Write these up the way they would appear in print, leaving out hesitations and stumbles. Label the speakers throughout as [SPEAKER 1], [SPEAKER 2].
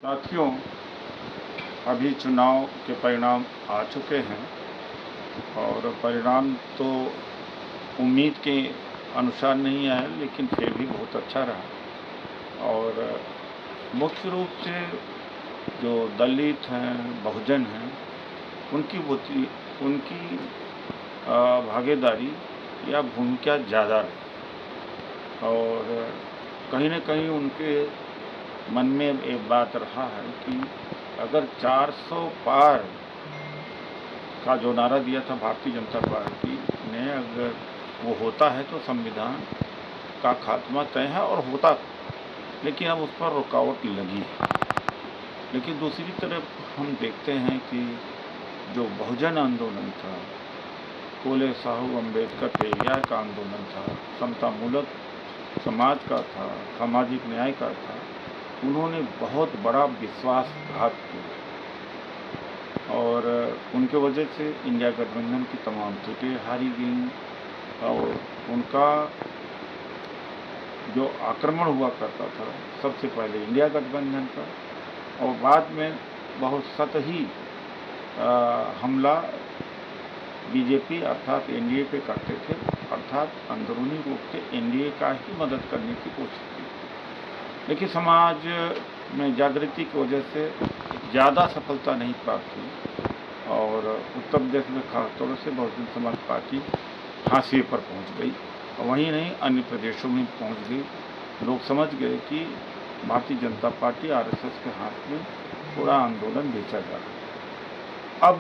[SPEAKER 1] साथियों, अभी चुनाव के परिणाम आ चुके हैं और परिणाम तो उम्मीद के अनुसार नहीं आया, लेकिन फिर भी बहुत अच्छा रहा। और मुख्य रूप से जो दलित हैं, बहुजन हैं, उनकी भागीदारी या भूमिका ज़्यादा रही। और कहीं न कहीं उनके मन में एक बात रहा है कि अगर 400 पार का जो नारा दिया था भारतीय जनता पार्टी ने, अगर वो होता है तो संविधान का खात्मा तय है और होता। लेकिन अब उस पर रुकावट लगी है। लेकिन दूसरी तरफ हम देखते हैं कि जो बहुजन आंदोलन था, फूले साहू अम्बेडकर पेरियार का आंदोलन था, समतामूलक समाज का था, सामाजिक न्याय का था, उन्होंने बहुत बड़ा विश्वासघात किया और उनके वजह से इंडिया गठबंधन की तमाम सीटें हारी गईं। और उनका जो आक्रमण हुआ करता था सबसे पहले इंडिया गठबंधन पर, और बाद में बहुत सतही हमला बीजेपी अर्थात एनडीए पे करते थे, अर्थात अंदरूनी रूप से एनडीए का ही मदद करने की कोशिश की। लेकिन समाज में जागृति की वजह से ज़्यादा सफलता नहीं प्राप्त हुई और उत्तर प्रदेश में खासतौर से बहुजन समाज पार्टी हाशिए पर पहुंच गई। और वहीं नहीं, अन्य प्रदेशों में पहुंच गई। लोग समझ गए कि भारतीय जनता पार्टी आरएसएस के हाथ में पूरा आंदोलन बेचा जा रहा है। अब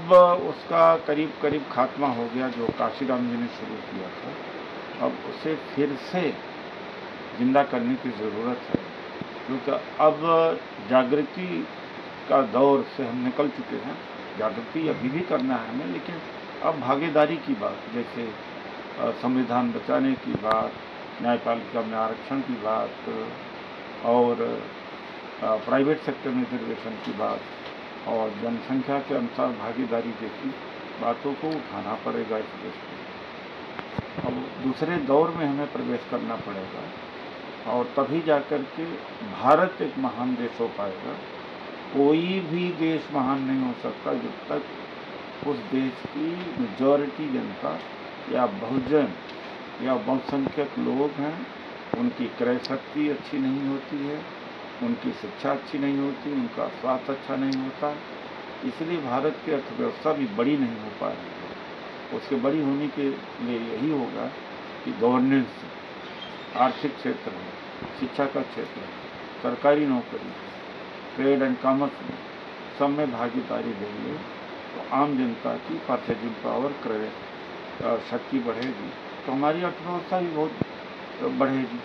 [SPEAKER 1] उसका करीब करीब खात्मा हो गया। जो काशीराम जी ने शुरू किया था, अब उसे फिर से जिंदा करने की ज़रूरत है, क्योंकि अब जागृति का दौर से हम निकल चुके हैं। जागृति अभी भी करना है हमें, लेकिन अब भागीदारी की बात, जैसे संविधान बचाने की बात, न्यायपालिका में आरक्षण की बात और प्राइवेट सेक्टर में रिजर्वेशन की बात और जनसंख्या के अनुसार भागीदारी जैसी बातों को उठाना पड़ेगा इस देश में। अब दूसरे दौर में हमें प्रवेश करना पड़ेगा और तभी जाकर के भारत एक महान देश हो पाएगा। कोई भी देश महान नहीं हो सकता जब तक उस देश की मेजॉरिटी जनता या बहुजन या बहुसंख्यक लोग हैं, उनकी क्रय शक्ति अच्छी नहीं होती है, उनकी शिक्षा अच्छी नहीं होती, उनका स्वास्थ्य अच्छा नहीं होता। इसलिए भारत की अर्थव्यवस्था भी बड़ी नहीं हो पा रही है। उसके बड़ी होने के लिए यही होगा कि गवर्नेंस, आर्थिक क्षेत्र में, शिक्षा का क्षेत्र है, सरकारी नौकरी, ट्रेड एंड कॉमर्स में, सब में भागीदारी देंगे तो आम जनता की परचेजिंग पावर, क्रय शक्ति बढ़ेगी, तो हमारी अर्थव्यवस्था भी बहुत बढ़ेगी।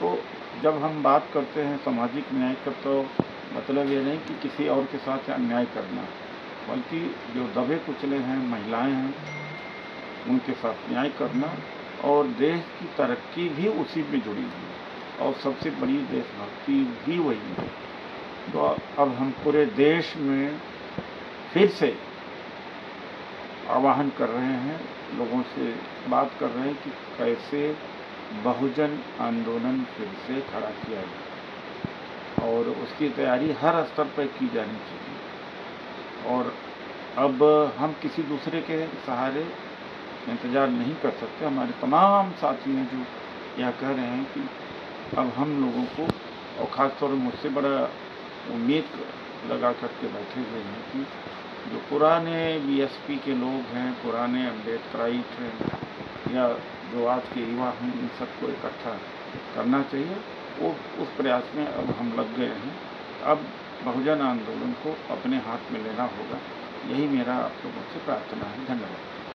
[SPEAKER 1] तो जब हम बात करते हैं सामाजिक न्याय का, तो मतलब ये नहीं कि किसी और के साथ अन्याय करना, बल्कि जो दबे कुचले हैं, महिलाएं हैं, उनके साथ न्याय करना। और देश की तरक्की भी उसी में जुड़ी हुई है और सबसे बड़ी देशभक्ति भी वही है। तो अब हम पूरे देश में फिर से आह्वान कर रहे हैं, लोगों से बात कर रहे हैं कि कैसे बहुजन आंदोलन फिर से खड़ा किया जाए और उसकी तैयारी हर स्तर पर की जानी चाहिए। और अब हम किसी दूसरे के सहारे इंतज़ार नहीं कर सकते। हमारे तमाम साथी हैं जो यह कह रहे हैं कि अब हम लोगों को, और ख़ासतौर पर मुझसे बड़ा उम्मीद लगा करके बैठे हुए हैं कि जो पुराने बीएसपी के लोग हैं, पुराने अम्बेडकराइट हैं, या जो आज के युवा हैं, इन सबको इकट्ठा करना चाहिए। वो उस प्रयास में अब हम लग गए हैं। अब बहुजन आंदोलन को अपने हाथ में लेना होगा। यही मेरा आप लोगों से प्रार्थना है। धन्यवाद।